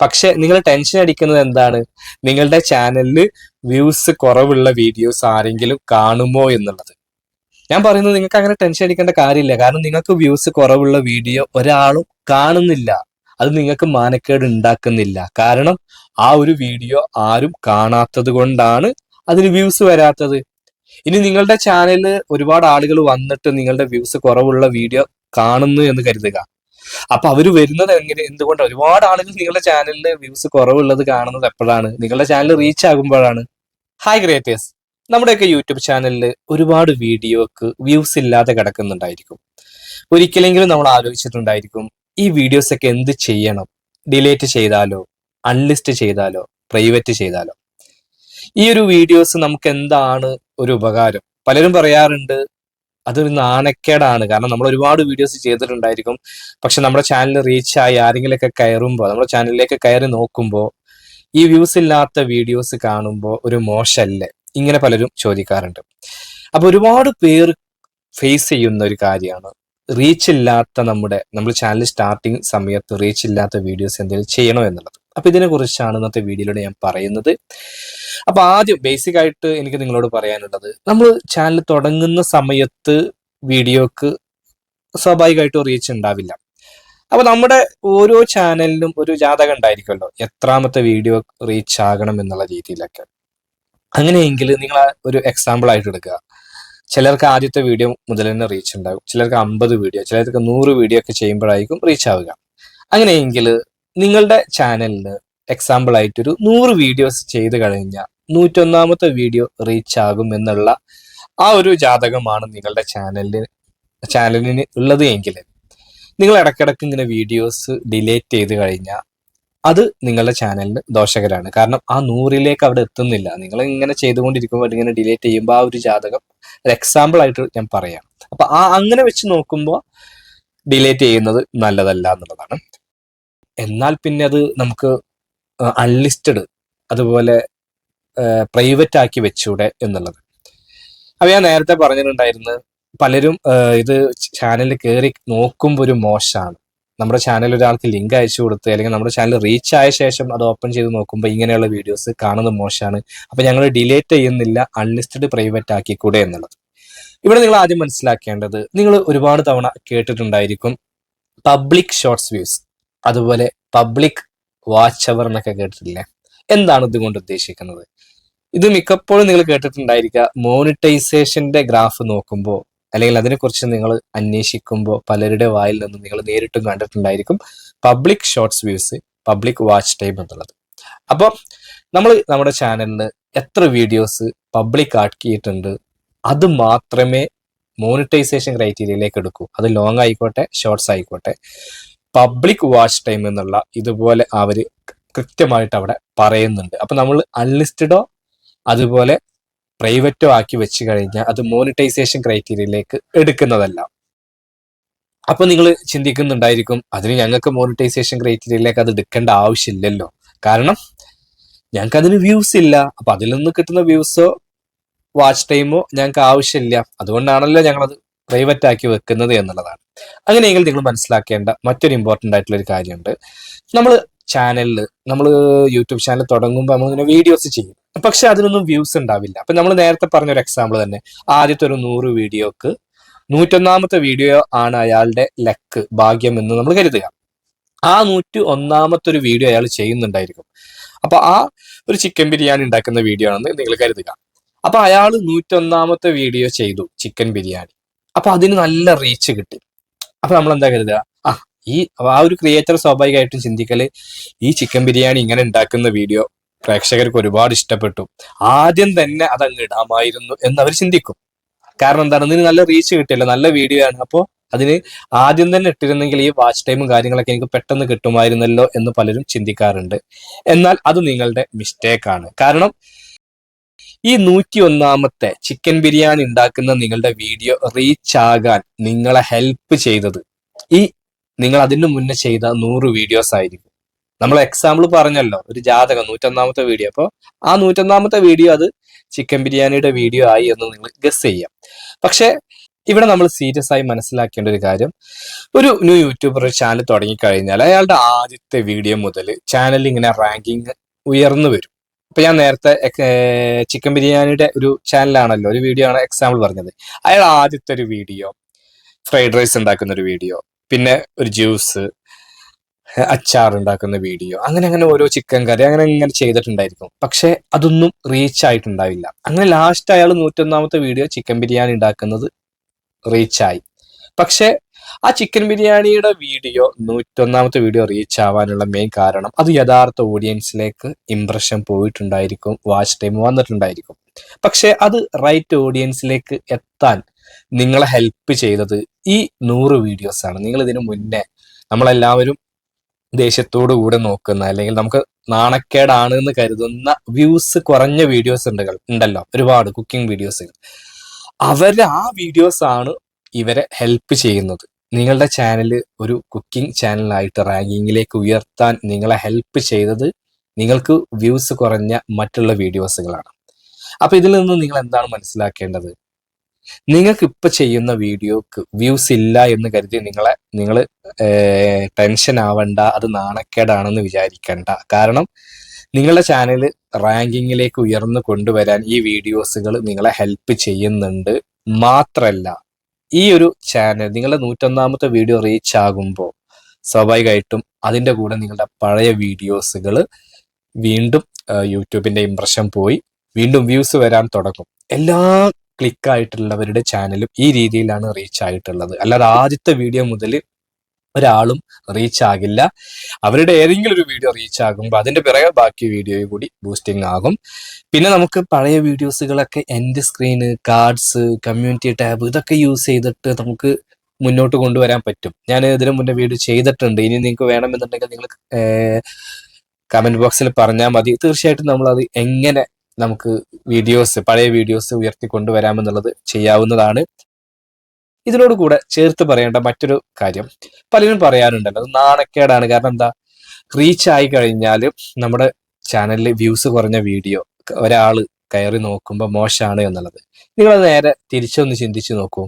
പക്ഷെ നിങ്ങൾ ടെൻഷൻ അടിക്കുന്നത് എന്താണ്? നിങ്ങളുടെ ചാനലിൽ വ്യൂസ് കുറവുള്ള വീഡിയോസ് ആരെങ്കിലും കാണുമോ എന്നുള്ളത്. ഞാൻ പറയുന്നത് നിങ്ങൾക്ക് അങ്ങനെ ടെൻഷൻ അടിക്കേണ്ട കാര്യമില്ല. കാരണം നിങ്ങൾക്ക് വ്യൂസ് കുറവുള്ള വീഡിയോ ഒരാളും കാണുന്നില്ല. അത് നിങ്ങൾക്ക് മാനക്കേട് ഉണ്ടാക്കുന്നില്ല. കാരണം ആ ഒരു വീഡിയോ ആരും കാണാത്തത് കൊണ്ടാണ് അതിന് വ്യൂസ് വരാത്തത്. ഇനി നിങ്ങളുടെ ചാനലിൽ ഒരുപാട് ആളുകൾ വന്നിട്ട് നിങ്ങളുടെ വ്യൂസ് കുറവുള്ള വീഡിയോ കാണുന്നു എന്ന് കരുതുക. അപ്പൊ അവര് വരുന്നത് എന്തുകൊണ്ട്? ഒരുപാട് ആളുകൾ നിങ്ങളുടെ ചാനലിൽ വ്യൂസ് കുറവുള്ളത് കാണുന്നത് എപ്പോഴാണ്? നിങ്ങളുടെ ചാനൽ റീച്ച് ആകുമ്പോഴാണ്. ഹായ് ക്രിയേറ്റേഴ്സ്, നമ്മുടെയൊക്കെ യൂട്യൂബ് ചാനലിൽ ഒരുപാട് വീഡിയോക്ക് വ്യൂസ് ഇല്ലാതെ കിടക്കുന്നുണ്ടായിരിക്കും. ഒരിക്കലെങ്കിലും നമ്മൾ ആലോചിച്ചിട്ടുണ്ടായിരിക്കും ഈ വീഡിയോസ് ഒക്കെ എന്ത് ചെയ്യണം? ഡിലേറ്റ് ചെയ്താലോ, അൺലിസ്റ്റ് ചെയ്താലോ, പ്രൈവറ്റ് ചെയ്താലോ? ഈ ഒരു വീഡിയോസ് നമുക്ക് എന്താണ് ഒരു ഉപകാരം? പലരും പറയാറുണ്ട് അതൊരു നാണക്കേടാണ്. കാരണം നമ്മൾ ഒരുപാട് വീഡിയോസ് ചെയ്തിട്ടുണ്ടായിരിക്കും. പക്ഷെ നമ്മുടെ ചാനൽ റീച്ചായി ആരെങ്കിലുമൊക്കെ കയറുമ്പോൾ, നമ്മുടെ ചാനലിലേക്ക് കയറി നോക്കുമ്പോൾ ഈ വ്യൂസ് ഇല്ലാത്ത വീഡിയോസ് കാണുമ്പോൾ ഒരു മോശമല്ലേ? ഇങ്ങനെ പലരും ചോദിക്കാറുണ്ട്. അപ്പൊ ഒരുപാട് പേർ ഫേസ് ചെയ്യുന്ന ഒരു കാര്യമാണ് റീച്ച് ഇല്ലാത്ത നമ്മൾ ചാനൽ സ്റ്റാർട്ടിങ് സമയത്ത് റീച്ച് ഇല്ലാത്ത വീഡിയോസ് എന്തെങ്കിലും ചെയ്യണോ എന്നുള്ളത്. അപ്പൊ ഇതിനെ കുറിച്ചാണ് ഇന്നത്തെ വീഡിയോയിലൂടെ ഞാൻ പറയുന്നത്. അപ്പൊ ആദ്യം ബേസിക് ആയിട്ട് എനിക്ക് നിങ്ങളോട് പറയാനുള്ളത്, നമ്മൾ ചാനൽ തുടങ്ങുന്ന സമയത്ത് വീഡിയോക്ക് സ്വാഭാവികമായിട്ടും റീച്ച് ഉണ്ടാവില്ല. അപ്പൊ നമ്മുടെ ഓരോ ചാനലിനും ഒരു ജാതകം ഉണ്ടായിരിക്കുമല്ലോ, എത്രാമത്തെ വീഡിയോ റീച്ച് ആകണം എന്നുള്ള രീതിയിലൊക്കെ. അങ്ങനെയെങ്കിൽ നിങ്ങൾ ഒരു എക്സാമ്പിൾ ആയിട്ട് എടുക്കുക. ചിലർക്ക് ആദ്യത്തെ വീഡിയോ മുതൽ തന്നെ റീച്ച് ഉണ്ടാകും, ചിലർക്ക് 50 വീഡിയോ, ചിലർക്ക് 100 വീഡിയോ ഒക്കെ ചെയ്യുമ്പോഴായിരിക്കും റീച്ച് ആവുക. അങ്ങനെയെങ്കിൽ നിങ്ങളുടെ ചാനലിന് എക്സാമ്പിൾ ആയിട്ടൊരു 100 വീഡിയോസ് ചെയ്ത് കഴിഞ്ഞാൽ 101ാമത്തെ വീഡിയോ റീച്ച് ആകും എന്നുള്ള ആ ഒരു ജാതകമാണ് നിങ്ങളുടെ ചാനലിന് ഉള്ളത് എങ്കിൽ നിങ്ങൾ ഇടയ്ക്കിടയ്ക്ക് ഇങ്ങനെ വീഡിയോസ് ഡിലേറ്റ് ചെയ്ത് കഴിഞ്ഞാൽ അത് നിങ്ങളുടെ ചാനലിന് ദോഷകരമാണ്. കാരണം ആ 100ലേക്ക് അവിടെ എത്തുന്നില്ല. നിങ്ങൾ ഇങ്ങനെ ചെയ്തുകൊണ്ടിരിക്കുമ്പോൾ ഇങ്ങനെ ഡിലേറ്റ് ചെയ്യുമ്പോൾ ആ ഒരു ജാതകം ഒരു എക്സാമ്പിൾ ആയിട്ട് ഞാൻ പറയാം. അപ്പൊ അങ്ങനെ വെച്ച് നോക്കുമ്പോൾ ഡിലേറ്റ് ചെയ്യുന്നത് നല്ലതല്ല എന്നുള്ളതാണ്. എന്നാൽ പിന്നെ അത് നമുക്ക് അൺലിസ്റ്റഡ് അതുപോലെ പ്രൈവറ്റ് ആക്കി വെച്ചൂടെ എന്നുള്ളത്. അപ്പൊ ഞാൻ നേരത്തെ പറഞ്ഞിട്ടുണ്ടായിരുന്നു, പലരും ഇത് ചാനലിൽ കയറി നോക്കുമ്പോൾ ഒരു മോശമാണ്. നമ്മുടെ ചാനൽ ഒരാൾക്ക് ലിങ്ക് അയച്ചു കൊടുത്ത് അല്ലെങ്കിൽ നമ്മുടെ ചാനൽ റീച്ച് ആയ ശേഷം അത് ഓപ്പൺ ചെയ്ത് നോക്കുമ്പോൾ ഇങ്ങനെയുള്ള വീഡിയോസ് കാണുന്നത് മോശമാണ്. അപ്പൊ ഞങ്ങൾ ഡിലേറ്റ് ചെയ്യുന്നില്ല, അൺലിസ്റ്റഡ് പ്രൈവറ്റ് ആക്കിക്കൂടെ എന്നുള്ളത്. ഇവിടെ നിങ്ങൾ ആദ്യം മനസ്സിലാക്കേണ്ടത്, നിങ്ങൾ ഒരുപാട് തവണ കേട്ടിട്ടുണ്ടായിരിക്കും പബ്ലിക് ഷോർട്സ് വ്യൂസ്, അതുപോലെ പബ്ലിക് വാച്ച് അവർ എന്നൊക്കെ കേട്ടിട്ടില്ലേ? എന്താണ് ഇതുകൊണ്ട് ഉദ്ദേശിക്കുന്നത്? ഇത് മിക്കപ്പോഴും നിങ്ങൾ കേട്ടിട്ടുണ്ടായിരിക്കുക, മോണിറ്റൈസേഷന്റെ ഗ്രാഫ് നോക്കുമ്പോൾ അല്ലെങ്കിൽ അതിനെക്കുറിച്ച് നിങ്ങൾ അന്വേഷിക്കുമ്പോൾ പലരുടെ വായിൽ നിന്നും നിങ്ങൾ നേരിട്ടും കണ്ടിട്ടുണ്ടായിരിക്കും public shorts views, public watch time എന്നുള്ളത്. അപ്പോൾ നമ്മൾ നമ്മുടെ ചാനലിൽ എത്ര വീഡിയോസ് പബ്ലിക് ആക്കിയിട്ടുണ്ട് അത് മാത്രമേ മോണിറ്റൈസേഷൻ ക്രൈറ്റീരിയയിലേക്ക് എടുക്കൂ. അത് ലോങ് ആയിക്കോട്ടെ, ഷോർട്സ് ആയിക്കോട്ടെ. പബ്ലിക് വാച്ച് ടൈം എന്നുള്ള ഇതുപോലെ അവർ കൃത്യമായിട്ട് അവിടെ പറയുന്നുണ്ട്. അപ്പൊ നമ്മൾ അൺലിസ്റ്റഡോ അതുപോലെ പ്രൈവറ്റോ ആക്കി വെച്ച് കഴിഞ്ഞാൽ അത് മോണിറ്റൈസേഷൻ ക്രൈറ്റീരിയയിലേക്ക് എടുക്കുന്നതല്ല. അപ്പൊ നിങ്ങൾ ചിന്തിക്കുന്നുണ്ടായിരിക്കും, അതിന് ഞങ്ങൾക്ക് മോണിറ്റൈസേഷൻ ക്രൈറ്റീരിയയിലേക്ക് അത് എടുക്കേണ്ട ആവശ്യമില്ലല്ലോ, കാരണം ഞങ്ങൾക്ക് അതിന് വ്യൂസ് ഇല്ല. അപ്പൊ അതിൽ നിന്ന് കിട്ടുന്ന വ്യൂസോ വാച്ച് ടൈമോ ഞങ്ങൾക്ക് ആവശ്യമില്ല, അതുകൊണ്ടാണല്ലോ ഞങ്ങളത് പ്രൈവറ്റ് ആക്കി വെക്കുന്നത് എന്നുള്ളതാണ്. അങ്ങനെയെങ്കിൽ നിങ്ങൾ മനസ്സിലാക്കേണ്ട മറ്റൊരു ഇമ്പോർട്ടൻ്റ് ആയിട്ടുള്ള ഒരു കാര്യമുണ്ട്. നമ്മൾ യൂട്യൂബ് ചാനൽ തുടങ്ങുമ്പോൾ നമ്മളിങ്ങനെ വീഡിയോസ് ചെയ്യും, പക്ഷെ അതിനൊന്നും വ്യൂസ് ഉണ്ടാവില്ല. അപ്പൊ നമ്മൾ നേരത്തെ പറഞ്ഞൊരു എക്സാമ്പിൾ തന്നെ, ആദ്യത്തെ ഒരു 100 വീഡിയോക്ക് 101ാമത്തെ വീഡിയോ ആണ് അയാളുടെ ലക്ക്, ഭാഗ്യം എന്ന് നമ്മൾ കരുതുക. ആ 101ാമത്തെ ഒരു വീഡിയോ അയാൾ ചെയ്യുന്നുണ്ടായിരിക്കും. അപ്പൊ ആ ഒരു ചിക്കൻ ബിരിയാണി ഉണ്ടാക്കുന്ന വീഡിയോ ആണെന്ന് നിങ്ങൾ കരുതുക. അപ്പൊ അയാൾ 101ാമത്തെ വീഡിയോ ചെയ്തു ചിക്കൻ ബിരിയാണി. അപ്പൊ അതിന് നല്ല റീച്ച് കിട്ടി. അപ്പൊ നമ്മൾ എന്താ കരുതുക, ആ ഒരു ക്രിയേറ്റർ സ്വാഭാവികമായിട്ടും ചിന്തിക്കല്, ഈ ചിക്കൻ ബിരിയാണി ഇങ്ങനെ ഉണ്ടാക്കുന്ന വീഡിയോ പ്രേക്ഷകർക്ക് ഒരുപാട് ഇഷ്ടപ്പെട്ടു, ആദ്യം തന്നെ അതങ്ങ് ഇടാമായിരുന്നു എന്ന് അവർ ചിന്തിക്കും. കാരണം എന്താണ്, ഇതിന് നല്ല റീച്ച് കിട്ടിയല്ലോ, നല്ല വീഡിയോ ആണ്. അപ്പോൾ അതിന് ആദ്യം തന്നെ ഇട്ടിരുന്നെങ്കിൽ ഈ വാച്ച് ടൈമും കാര്യങ്ങളൊക്കെ എനിക്ക് പെട്ടെന്ന് കിട്ടുമായിരുന്നല്ലോ എന്ന് പലരും ചിന്തിക്കാറുണ്ട്. എന്നാൽ അത് നിങ്ങളുടെ മിസ്റ്റേക്കാണ്. കാരണം ഈ 101ാമത്തെ ചിക്കൻ ബിരിയാണി ഉണ്ടാക്കുന്ന നിങ്ങളുടെ വീഡിയോ റീച്ച് ആകാൻ നിങ്ങളെ ഹെൽപ്പ് ചെയ്തത് നിങ്ങൾ അതിന് മുന്നേ ചെയ്ത 100 വീഡിയോസ് ആയിരിക്കും. നമ്മൾ എക്സാമ്പിൾ പറഞ്ഞല്ലോ, ഒരു ജാതകം 101ാമത്തെ വീഡിയോ. അപ്പോൾ ആ 101ാമത്തെ വീഡിയോ അത് ചിക്കൻ ബിരിയാണിയുടെ വീഡിയോ ആയി എന്ന് നിങ്ങൾ ഗസ് ചെയ്യാം. പക്ഷെ ഇവിടെ നമ്മൾ സീരിയസ് ആയി മനസ്സിലാക്കേണ്ട ഒരു കാര്യം, ഒരു ന്യൂ യൂട്യൂബർ ചാനൽ തുടങ്ങിക്കഴിഞ്ഞാൽ അയാളുടെ ആദ്യത്തെ വീഡിയോ മുതൽ ചാനലിൽ ഇങ്ങനെ റാങ്കിങ് ഉയർന്നു വരും. ഇപ്പൊ ഞാൻ നേരത്തെ ചിക്കൻ ബിരിയാണിയുടെ ഒരു ചാനലാണല്ലോ, ഒരു വീഡിയോ ആണ് എക്സാമ്പിൾ പറഞ്ഞത്. അയാൾ ആദ്യത്തെ ഒരു വീഡിയോ ഫ്രൈഡ് റൈസ് ഉണ്ടാക്കുന്ന ഒരു വീഡിയോ, പിന്നെ ഒരു ജ്യൂസ്, അച്ചാർ ഉണ്ടാക്കുന്ന വീഡിയോ, അങ്ങനെ അങ്ങനെ ഓരോ ചിക്കൻ കറി അങ്ങനെ ഇങ്ങനെ ചെയ്തിട്ടുണ്ടായിരിക്കും. പക്ഷെ അതൊന്നും റീച്ച് ആയിട്ടുണ്ടാവില്ല. അങ്ങനെ ലാസ്റ്റ് അയാൾ 101ാമത്തെ വീഡിയോ ചിക്കൻ ബിരിയാണി ഉണ്ടാക്കുന്നത് റീച്ചായി. പക്ഷെ ആ ചിക്കൻ ബിരിയാണിയുടെ വീഡിയോ 101ാമത്തെ വീഡിയോ റീച്ച് ആവാനുള്ള മെയിൻ കാരണം അത് യഥാർത്ഥ ഓഡിയൻസിലേക്ക് ഇംപ്രഷൻ പോയിട്ടുണ്ടായിരിക്കും, വാച്ച് ടൈം വന്നിട്ടുണ്ടായിരിക്കും. പക്ഷെ അത് റൈറ്റ് ഓഡിയൻസിലേക്ക് എത്താൻ നിങ്ങളെ ഹെൽപ്പ് ചെയ്തത് ഈ 100 വീഡിയോസ് ആണ്. നിങ്ങൾ ഇതിനു മുന്നേ നമ്മളെല്ലാവരും ദേഷ്യത്തോടു കൂടെ നോക്കുന്ന, അല്ലെങ്കിൽ നമുക്ക് നാണക്കേടാണ് എന്ന് കരുതുന്ന വ്യൂസ് കുറഞ്ഞ വീഡിയോസ് ഉണ്ടല്ലോ, ഒരുപാട് കുക്കിംഗ് വീഡിയോസ്. അവരുടെ ആ വീഡിയോസ് ആണ് ഇവരെ ഹെൽപ്പ് ചെയ്യുന്നത്. നിങ്ങളുടെ ചാനൽ ഒരു കുക്കിംഗ് ചാനലായിട്ട് റാങ്കിങ്ങിലേക്ക് ഉയർത്താൻ നിങ്ങളെ ഹെൽപ്പ് ചെയ്തത് നിങ്ങൾക്ക് വ്യൂസ് കുറഞ്ഞ മറ്റുള്ള വീഡിയോസുകളാണ്. അപ്പൊ ഇതിൽ നിന്ന് നിങ്ങൾ എന്താണ് മനസ്സിലാക്കേണ്ടത്? നിങ്ങൾക്ക് ഇപ്പൊ ചെയ്യുന്ന വീഡിയോക്ക് വ്യൂസ് ഇല്ല എന്ന് കരുതി നിങ്ങൾ ടെൻഷൻ ആവണ്ട, അത് നാണക്കേടാണെന്ന് വിചാരിക്കണ്ട. കാരണം നിങ്ങളുടെ ചാനൽ റാങ്കിങ്ങിലേക്ക് ഉയർന്നു കൊണ്ടുവരാൻ ഈ വീഡിയോസുകൾ നിങ്ങളെ ഹെൽപ്പ് ചെയ്യുന്നുണ്ട്. മാത്രല്ല, ഈ ഒരു ചാനൽ നിങ്ങളുടെ 101ാമത്തെ വീഡിയോ റീച്ച് ആകുമ്പോൾ സ്വാഭാവികമായിട്ടും അതിൻ്റെ കൂടെ നിങ്ങളുടെ പഴയ വീഡിയോസുകൾ വീണ്ടും യൂട്യൂബിന്റെ ഇംപ്രഷൻ പോയി വീണ്ടും വ്യൂസ് വരാൻ തുടങ്ങും. എല്ലാ ക്ലിക്കായിട്ടുള്ളവരുടെ ചാനലും ഈ രീതിയിലാണ് റീച്ച് ആയിട്ടുള്ളത്. അല്ലാതെ ആദ്യത്തെ വീഡിയോ മുതൽ ഒരാളും റീച്ച് ആകില്ല. അവരുടെ ഏതെങ്കിലും ഒരു വീഡിയോ റീച്ച് ആകുമ്പോൾ അതിന്റെ പിറകെ ബാക്കി വീഡിയോയും കൂടി ബൂസ്റ്റിംഗ് ആകും. പിന്നെ നമുക്ക് പഴയ വീഡിയോസുകളൊക്കെ end screen, cards, community tab ഇതൊക്കെ യൂസ് ചെയ്തിട്ട് നമുക്ക് മുന്നോട്ട് കൊണ്ടുവരാൻ പറ്റും. ഞാൻ ഇതിനു മുന്നേ വീഡിയോ ചെയ്തിട്ടുണ്ട്. ഇനി നിങ്ങൾക്ക് വേണമെന്നുണ്ടെങ്കിൽ നിങ്ങൾ കമന്റ് ബോക്സിൽ പറഞ്ഞാൽ മതി. തീർച്ചയായിട്ടും നമ്മളത് എങ്ങനെ നമുക്ക് പഴയ വീഡിയോസ് ഉയർത്തി കൊണ്ടുവരാമെന്നുള്ളത് ചെയ്യാവുന്നതാണ്. ഇതിനോട് കൂടെ ചേർത്ത് പറയേണ്ട മറ്റൊരു കാര്യം, പലരും പറയാറുണ്ടല്ലോ, അത് നാണക്കേടാണ്. കാരണം എന്താ, റീച്ച് ആയി കഴിഞ്ഞാൽ നമ്മുടെ ചാനലിൽ വ്യൂസ് കുറഞ്ഞ വീഡിയോ ഒരാൾ കയറി നോക്കുമ്പോൾ മോശമാണ് എന്നുള്ളത്. നിങ്ങളത് നേരെ തിരിച്ചൊന്ന് ചിന്തിച്ച് നോക്കൂ.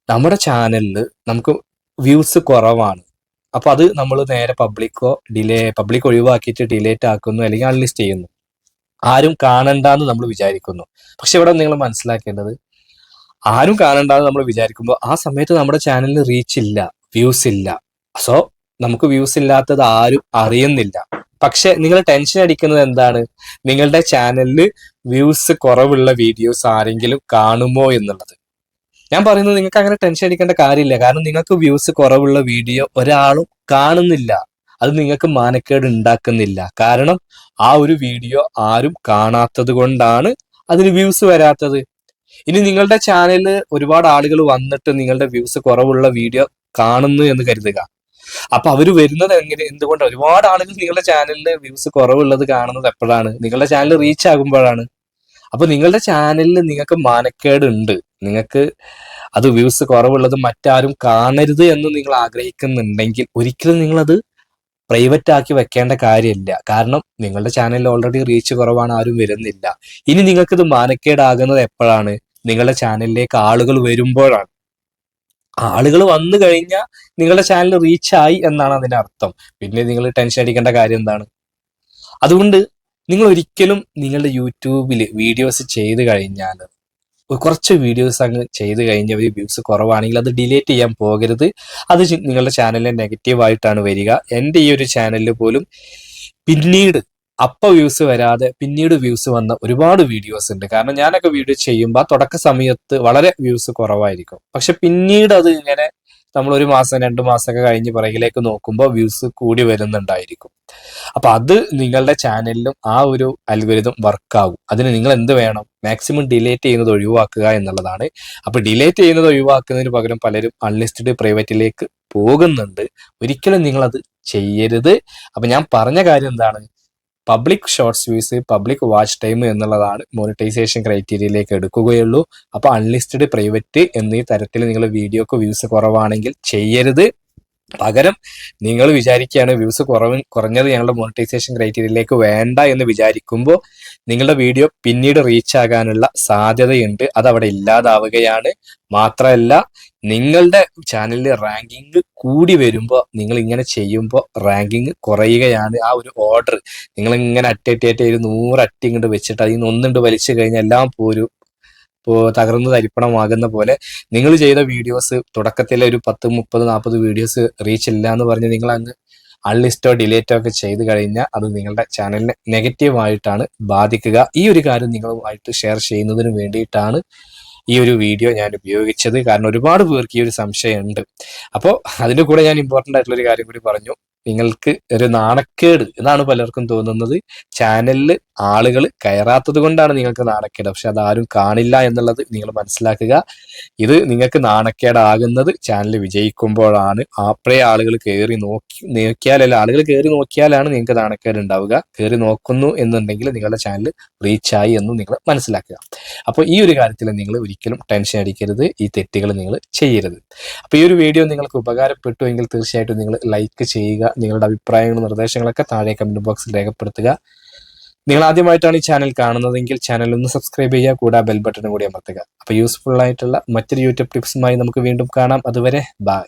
നമ്മുടെ ചാനലിൽ നമുക്ക് വ്യൂസ് കുറവാണ്, അപ്പൊ അത് നമ്മൾ നേരെ പബ്ലിക് ഒഴിവാക്കിയിട്ട് ഡിലേറ്റ് ആക്കുന്നു, അല്ലെങ്കിൽ അൺലിസ്റ്റ് ചെയ്യുന്നു. ആരും കാണണ്ടെന്ന് നമ്മൾ വിചാരിക്കുന്നു. പക്ഷെ ഇവിടെ നിങ്ങൾ മനസ്സിലാക്കേണ്ടത്, ആരും കാണണ്ടെന്ന് നമ്മൾ വിചാരിക്കുമ്പോൾ ആ സമയത്ത് നമ്മുടെ ചാനലിന് റീച്ച് ഇല്ല, വ്യൂസ് ഇല്ല. സോ നമുക്ക് വ്യൂസ് ഇല്ലാത്തത് ആരും അറിയുന്നില്ല. പക്ഷെ നിങ്ങൾ ടെൻഷൻ അടിക്കുന്നത് എന്താണ്? നിങ്ങളുടെ ചാനലിൽ വ്യൂസ് കുറവുള്ള വീഡിയോസ് ആരെങ്കിലും കാണുമോ എന്നുള്ളത്. ഞാൻ പറയുന്നത് നിങ്ങൾക്ക് അങ്ങനെ ടെൻഷൻ അടിക്കേണ്ട കാര്യമില്ല. കാരണം നിങ്ങൾക്ക് വ്യൂസ് കുറവുള്ള വീഡിയോ ഒരാളും കാണുന്നില്ല. അത് നിങ്ങൾക്ക് മാനക്കേട് ഉണ്ടാക്കുന്നില്ല. കാരണം ആ ഒരു വീഡിയോ ആരും കാണാത്തത് കൊണ്ടാണ് അതിന് വ്യൂസ് വരാത്തത്. ഇനി നിങ്ങളുടെ ചാനലിൽ ഒരുപാട് ആളുകൾ വന്നിട്ട് നിങ്ങളുടെ വ്യൂസ് കുറവുള്ള വീഡിയോ കാണുന്നു എന്ന് കരുതുക. അപ്പൊ അവര് വരുന്നത് എന്തുകൊണ്ട്? ഒരുപാട് ആളുകൾ നിങ്ങളുടെ ചാനലിൽ വ്യൂസ് കുറവുള്ളത് കാണുന്നത് എപ്പോഴാണ്? നിങ്ങളുടെ ചാനൽ റീച്ച് ആകുമ്പോഴാണ്. അപ്പൊ നിങ്ങളുടെ ചാനലിൽ നിങ്ങൾക്ക് മാനക്കേട് ഉണ്ട്, നിങ്ങൾക്ക് അത് വ്യൂസ് കുറവുള്ളത് മറ്റാരും കാണരുത് എന്ന് നിങ്ങൾ ആഗ്രഹിക്കുന്നുണ്ടെങ്കിൽ ഒരിക്കലും നിങ്ങളത് പ്രൈവറ്റ് ആക്കി വെക്കേണ്ട കാര്യമില്ല. കാരണം നിങ്ങളുടെ ചാനലിൽ ഓൾറെഡി റീച്ച് കുറവാണ്, ആരും വരുന്നില്ല. ഇനി നിങ്ങൾക്കിത് മാനക്കേടാകുന്നത് എപ്പോഴാണ്? നിങ്ങളുടെ ചാനലിലേക്ക് ആളുകൾ വരുമ്പോഴാണ്. ആളുകൾ വന്നു കഴിഞ്ഞാൽ നിങ്ങളുടെ ചാനൽ റീച്ചായി എന്നാണ് അതിന്റെ അർത്ഥം. പിന്നെ നിങ്ങൾ ടെൻഷൻ അടിക്കേണ്ട കാര്യം എന്താണ്? അതുകൊണ്ട് നിങ്ങൾ ഒരിക്കലും നിങ്ങളുടെ യൂട്യൂബിൽ വീഡിയോസ് ചെയ്ത് കഴിഞ്ഞാൽ, കുറച്ച് വീഡിയോസ് അങ്ങ് ചെയ്ത് കഴിഞ്ഞ വ്യൂസ് കുറവാണെങ്കിൽ അത് ഡിലീറ്റ് ചെയ്യാൻ പോകരുത്. അത് നിങ്ങളുടെ ചാനലിൽ നെഗറ്റീവായിട്ടാണ് വരിക. എൻ്റെ ഈ ഒരു ചാനലിൽ പോലും പിന്നീട് വ്യൂസ് വരാതെ പിന്നീട് വ്യൂസ് വന്ന ഒരുപാട് വീഡിയോസ് ഉണ്ട്. കാരണം ഞാനൊക്കെ വീഡിയോ ചെയ്യുമ്പോൾ തുടക്ക സമയത്ത് വളരെ വ്യൂസ് കുറവായിരിക്കും. പക്ഷെ പിന്നീട് അത് ഇങ്ങനെ നമ്മൾ 1 മാസം 2 മാസമൊക്കെ കഴിഞ്ഞ് പിറകിലേക്ക് നോക്കുമ്പോൾ വ്യൂസ് കൂടി വരുന്നുണ്ടായിരിക്കും. അപ്പൊ അത് നിങ്ങളുടെ ചാനലിലും ആ ഒരു അൽഗോരിതം വർക്കാവും. അതിന് നിങ്ങൾ എന്ത് വേണം? മാക്സിമം ഡിലേറ്റ് ചെയ്യുന്നത് ഒഴിവാക്കുക എന്നുള്ളതാണ്. അപ്പൊ ഡിലേറ്റ് ചെയ്യുന്നത് ഒഴിവാക്കുന്നതിന് പകരം പലരും അൺലിസ്റ്റഡ് പ്രൈവറ്റിലേക്ക് പോകുന്നുണ്ട്. ഒരിക്കലും നിങ്ങളത് ചെയ്യരുത്. അപ്പൊ ഞാൻ പറഞ്ഞ കാര്യം എന്താണ്? Public shorts views, public watch time എന്നുള്ളതാണ് മോണിറ്റൈസേഷൻ ക്രൈറ്റീരിയയിലേക്ക് എടുക്കുകയുള്ളൂ. അപ്പൊ അൺലിസ്റ്റഡ് പ്രൈവറ്റ് എന്നീ തരത്തിൽ നിങ്ങൾ വീഡിയോക്ക് വ്യൂസ് കുറവാണെങ്കിൽ ചെയ്യരുത്. പകരം നിങ്ങൾ വിചാരിക്കുകയാണ് വ്യൂസ് കുറഞ്ഞത് ഞങ്ങളുടെ മോണിറ്റൈസേഷൻ ക്രൈറ്റീരിയയിലേക്ക് വേണ്ട എന്ന് വിചാരിക്കുമ്പോൾ നിങ്ങളുടെ വീഡിയോ പിന്നീട് റീച്ച് ആകാനുള്ള സാധ്യതയുണ്ട്, അത് അവിടെ ഇല്ലാതാവുകയാണ്. മാത്രമല്ല, നിങ്ങളുടെ ചാനലിൽ റാങ്കിങ് കൂടി വരുമ്പോൾ നിങ്ങൾ ഇങ്ങനെ ചെയ്യുമ്പോൾ റാങ്കിങ് കുറയുകയാണ്. ആ ഒരു ഓർഡർ നിങ്ങൾ ഇങ്ങനെ അട്ടി ഒരു 100 അട്ടി ഇങ്ങോട്ട് വെച്ചിട്ട് അതിൽ നിന്ന് ഒന്നുകൊണ്ട് വലിച്ചു കഴിഞ്ഞാൽ എല്ലാം പോരും തകർന്ന് തരിപ്പണമാകുന്ന പോലെ നിങ്ങൾ ചെയ്ത വീഡിയോസ് തുടക്കത്തിലെ ഒരു 10, 30, 40 വീഡിയോസ് റീച്ച് ഇല്ല എന്ന് പറഞ്ഞ് നിങ്ങൾ അങ്ങ് അൺലിസ്റ്റോ ഡിലേറ്റോ ഒക്കെ ചെയ്ത് കഴിഞ്ഞാൽ അത് നിങ്ങളുടെ ചാനലിനെ നെഗറ്റീവായിട്ടാണ് ബാധിക്കുക. ഈ ഒരു കാര്യം നിങ്ങളുമായിട്ട് ഷെയർ ചെയ്യുന്നതിന് വേണ്ടിയിട്ടാണ് ഈ ഒരു വീഡിയോ ഞാൻ ഉപയോഗിച്ചത്. കാരണം ഒരുപാട് പേർക്ക് ഈ ഒരു സംശയമുണ്ട്. അപ്പോൾ അതിൻ്റെ കൂടെ ഞാൻ ഇമ്പോർട്ടൻ്റ് ആയിട്ടുള്ള ഒരു കാര്യം കൂടി പറഞ്ഞു. നിങ്ങൾക്ക് ഒരു നാണക്കേട് എന്നാണ് പലർക്കും തോന്നുന്നത്. ചാനലിൽ ആളുകൾ കയറാത്തത് കൊണ്ടാണ് നിങ്ങൾക്ക് നാണക്കേട്, പക്ഷെ അതാരും കാണില്ല എന്നുള്ളത് നിങ്ങൾ മനസ്സിലാക്കുക. ഇത് നിങ്ങൾക്ക് നാണക്കേടാകുന്നത് ചാനൽ വിജയിക്കുമ്പോഴാണ്. അപ്പോഴേ ആളുകൾ കയറി നോക്കിയാലല്ല, ആളുകൾ കയറി നോക്കിയാലാണ് നിങ്ങൾക്ക് നാണക്കേട് ഉണ്ടാവുക. കയറി നോക്കുന്നു എന്നുണ്ടെങ്കിൽ നിങ്ങളുടെ ചാനൽ റീച്ചായി എന്നും നിങ്ങൾ മനസ്സിലാക്കുക. അപ്പോൾ ഈ ഒരു കാര്യത്തിൽ നിങ്ങൾ ഒരിക്കലും ടെൻഷൻ അടിക്കരുത്, ഈ തെറ്റുകൾ നിങ്ങൾ ചെയ്യരുത്. അപ്പോൾ ഈ ഒരു വീഡിയോ നിങ്ങൾക്ക് ഉപകാരപ്പെട്ടു എങ്കിൽ തീർച്ചയായിട്ടും നിങ്ങൾ ലൈക്ക് ചെയ്യുക. നിങ്ങളുടെ അഭിപ്രായങ്ങളും നിർദ്ദേശങ്ങളൊക്കെ താഴെ കമന്റ് ബോക്സിൽ രേഖപ്പെടുത്തുക. നിങ്ങൾ ആദ്യമായിട്ടാണ് ഈ ചാനൽ കാണുന്നതെങ്കിൽ ചാനൽ ഒന്ന് സബ്സ്ക്രൈബ് ചെയ്യുക, കൂടാതെ ബെൽ ബട്ടൺ കൂടി അമർത്തുക. അപ്പോൾ യൂസ്ഫുൾ ആയിട്ടുള്ള മറ്റൊരു യൂട്യൂബ് ടിപ്സുമായി നമുക്ക് വീണ്ടും കാണാം. അതുവരെ ബൈ.